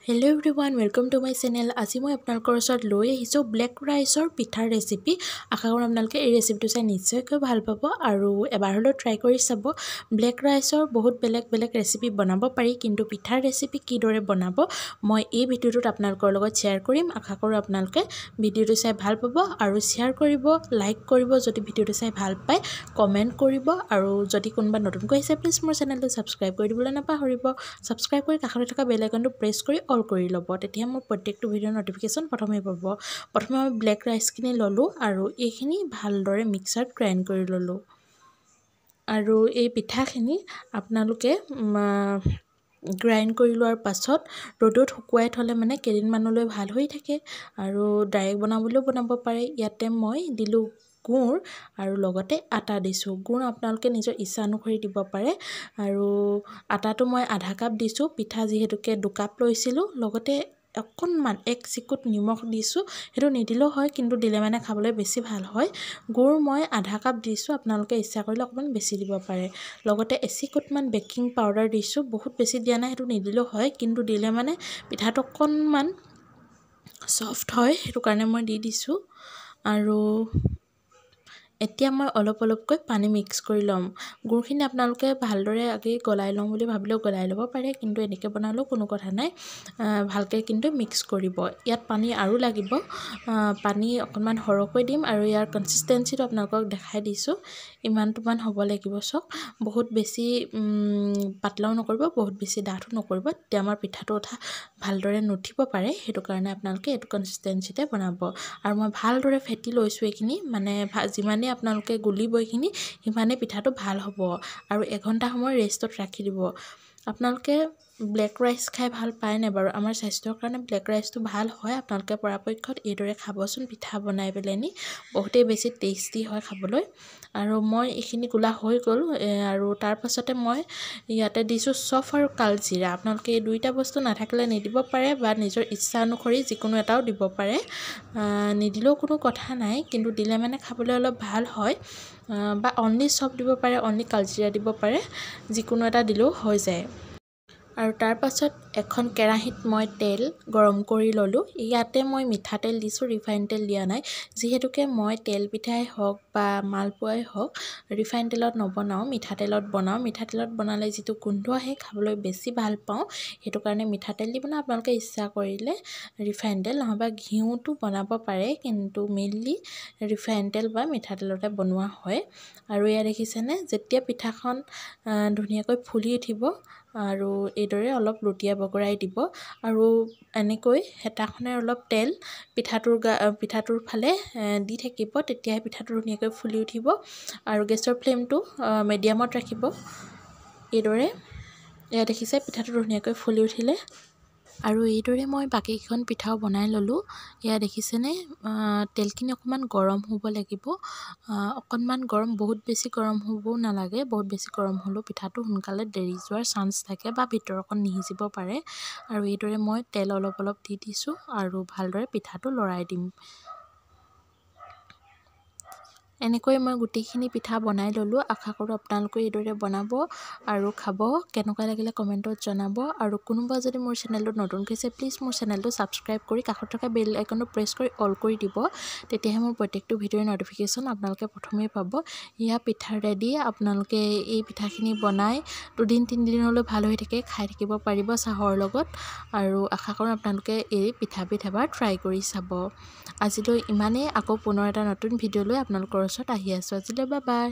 Hello everyone, welcome to my channel. আজি মই আপোনালোকৰ ওচৰত লৈ আহিছো ব্ল্যাক ৰাইসৰ পিঠাৰ ৰেচিপি। আশা কৰোঁ আপোনালোকে এই ৰেচিপিটো চাই নিশ্চয়কৈ ভাল পাব আৰু এবাৰ হলেও ট্ৰাই কৰি চাব। ব্ল্যাক ৰাইসৰ বহুত বেলেগ ৰেচিপি বনাব পাৰি, কিন্তু পিঠাৰ ৰেচিপি কিদৰে বনাব মই এই ভিডিওটোত আপোনালোকৰ লগত শেয়াৰ কৰিম। আশা কৰোঁ আপোনালোকে ভিডিওটো চাই ভাল পাব আৰু শেয়াৰ কৰিব, লাইক কৰিব যদি ভিডিওটো চাই ভাল পায়, কমেন্ট কৰিব আৰু যদি কোনোবা নতুনকৈ আহিছে প্লিজ মোৰ চেনেলটো সাবস্ক্ৰাইব কৰি দিবলৈ নাপাহৰিব। সাবস্ক্ৰাইব কৰি কাষতে থকা বেল আইকনটো প্ৰেছ কৰি অল কৰি ল'ব, তেতিয়া মোৰ প্ৰত্যেকটো ভিডিঅ'ৰ নটিফিকেশ্যন প্ৰথমে পাব। প্ৰথমে মই ব্ল্যাক ৰাইসখিনি ললোঁ আৰু এইখিনি ভালদৰে মিক্সাৰত গ্ৰাইণ্ড কৰি ললোঁ। আৰু এই পিঠাখিনি আপোনালোকে গ্ৰাইণ্ড কৰি লোৱাৰ পাছত ৰ'দত শুকুৱাই থলে মানে কেইদিনমানলৈ ভাল হৈ থাকে আৰু ডাইৰেক্ট বনাবলৈও বনাব পাৰে। ইয়াতে মই দিলোঁ গুড় আৰু লগতে আটা দিছোঁ। গুড় আপোনালোকে নিজৰ ইচ্ছা অনুসৰি দিব পাৰে আৰু আটাটো মই আধা কাপ দিছোঁ। পিঠা যিহেতুকে 2 কাপ লৈছিলোঁ, লগতে অকণমান 1 চিকুট নিমখ দিছোঁ। সেইটো নিদিলেও হয়, কিন্তু দিলে মানে খাবলৈ বেছি ভাল হয়। গুড় মই আধা কাপ দিছোঁ, আপোনালোকে ইচ্ছা কৰিলে অকণমান বেছি দিব পাৰে। লগতে 1 চিকুটমান বেকিং পাউডাৰ দিছোঁ, বহুত বেছি দিয়া নাই, সেইটো নিদিলেও হয়, কিন্তু দিলে মানে পিঠাটো অকণমান সফট হয়, সেইটো কাৰণে মই দি দিছোঁ। আৰু এতিয়া মই অলপকৈ পানী মিক্স কৰি ল'ম। গুড়খিনি আপোনালোকে ভালদৰে আগে গলাই লওঁ বুলি ভাবিলেও গলাই ল'ব পাৰে, কিন্তু এনেকৈ বনালেও কোনো কথা নাই। ভালকৈ কিন্তু মিক্স কৰিব। ইয়াত পানী আৰু লাগিব, পানী অকণমান সৰহকৈ দিম আৰু ইয়াৰ কনসিষ্টেন্সিটো আপোনালোকক দেখাই দিছোঁ। ইমানটোমান হ'ব লাগিব। চাওক, বহুত বেছি পাতলাও নকৰিব, বহুত বেছি ডাঠো নকৰিব, তেতিয়া আমাৰ পিঠাটো উঠা ভালদৰে নুঠিব পাৰে। সেইটো কাৰণে আপোনালোকে এইটো কনসিষ্টেন্সিতে বনাব। আৰু মই ভালদৰে ফেটি লৈছোঁ এইখিনি, মানে যিমানে আপোনালোকে গুলিব এইখিনি সিমানে পিঠাটো ভাল হ'ব। আৰু 1 ঘণ্টা সময় ৰেষ্টত ৰাখি দিব। আপোনালোকে ব্ল্যাক ৰাইস খাই ভাল পায় নে বাৰু? আমাৰ স্বাস্থ্যৰ কাৰণে ব্ল্যাক ৰাইসটো ভাল হয়। আপোনালোকে পৰাপক্ষত এইদৰে খাবচোন, পিঠা বনাই পেলাই নি বহুতেই বেছি টেষ্টি হয় খাবলৈ। আৰু মই এইখিনি গুলা হৈ গ'ল আৰু তাৰ পাছতে মই ইয়াতে দিছোঁ চফ আৰু কালজিৰা। আপোনালোকে এই দুইটা বস্তু নাথাকিলে নিদিব পাৰে বা নিজৰ ইচ্ছা অনুসৰি যিকোনো এটাও দিব পাৰে। নিদিলেও কোনো কথা নাই, কিন্তু দিলে মানে খাবলৈ অলপ ভাল হয়। বা অনলি চফ দিব পাৰে, অনলি কালজিৰা দিব পাৰে, যিকোনো এটা দিলেও হৈ যায়। আৰু তাৰ পাছত এখন কেৰাহীত মই তেল গৰম কৰি ললোঁ। ইয়াতে মই মিঠাতেল দিছোঁ, ৰিফাইন তেল দিয়া নাই। যিহেতুকে মই তেল পিঠাই হওক বা মালপোৱাই হওক ৰিফাইন তেলত নবনাওঁ, মিঠাতেলত বনাওঁ। মিঠাতেলত বনালে যিটো গোন্ধ আহে খাবলৈ বেছি ভাল পাওঁ, সেইটো কাৰণে মিঠাতেল দি বনাওঁ। আপোনালোকে ইচ্ছা কৰিলে ৰিফাইন তেল নহবা ঘিউটো বনাব পাৰে, কিন্তু মেইনলি ৰিফাইন তেল বা মিঠাতেলতে বনোৱা হয়। আৰু এয়া দেখিছেনে, যেতিয়া পিঠাখন ধুনীয়াকৈ ফুলি উঠিব আৰু এইদৰে অলপ লুটিয়া বগৰাই দিব আৰু এনেকৈ হেতাখনে অলপ তেল পিঠাটোৰ ফালে দি থাকিব, তেতিয়াহে পিঠাটো ধুনীয়াকৈ ফুলি উঠিব। আৰু গেছৰ ফ্লেমটো মিডিয়ামত ৰাখিব। এইদৰে এয়া দেখিছে পিঠাটো ধুনীয়াকৈ ফুলি উঠিলে। আৰু এইদৰে মই বাকীকেইখন পিঠাও বনাই ললোঁ। এয়া দেখিছেনে, তেলখিনি অকণমান গৰম হ'ব লাগিব, অকণমান গৰম, বহুত বেছি গৰম হ'বও নালাগে। বহুত বেছি গৰম হ'লেও পিঠাটো সোনকালে দেৰি যোৱাৰ চান্স থাকে বা ভিতৰখন নিসিজিব পাৰে। আৰু এইদৰে মই তেল অলপ দি দিছোঁ আৰু ভালদৰে পিঠাটো লৰাই দিম। এনেকৈ মই গোটেইখিনি পিঠা বনাই ললোঁ। আশা কৰোঁ আপোনালোকে এইদৰে বনাব আৰু খাব। কেনেকুৱা লাগিলে কমেণ্টত জনাব। আৰু কোনোবা যদি মোৰ চেনেলটো নতুনকৈ আছে প্লিজ মোৰ চেনেলটো সাবস্ক্ৰাইব কৰি কাষত থকা বেল আইকনটো প্ৰেছ কৰি অল কৰি দিব, তেতিয়াহে মোৰ প্ৰত্যেকটো ভিডিঅ'ৰ নটিফিকেশ্যন আপোনালোকে প্ৰথমেই পাব। এয়া পিঠা ৰেডি। আপোনালোকে এই পিঠাখিনি বনাই 2 দিন 3 দিনলৈ ভাল হৈ থাকে, খাই থাকিব পাৰিব চাহৰ লগত। আৰু আশা কৰোঁ আপোনালোকে এই পিঠাবিধ এবাৰ ট্ৰাই কৰি চাব। আজিলৈ ইমানেই। আকৌ পুনৰ এটা নতুন ভিডিঅ' লৈ আপোনালোকৰ ওচৰত আহি আছোঁ। আজিলৈ বাই বাই।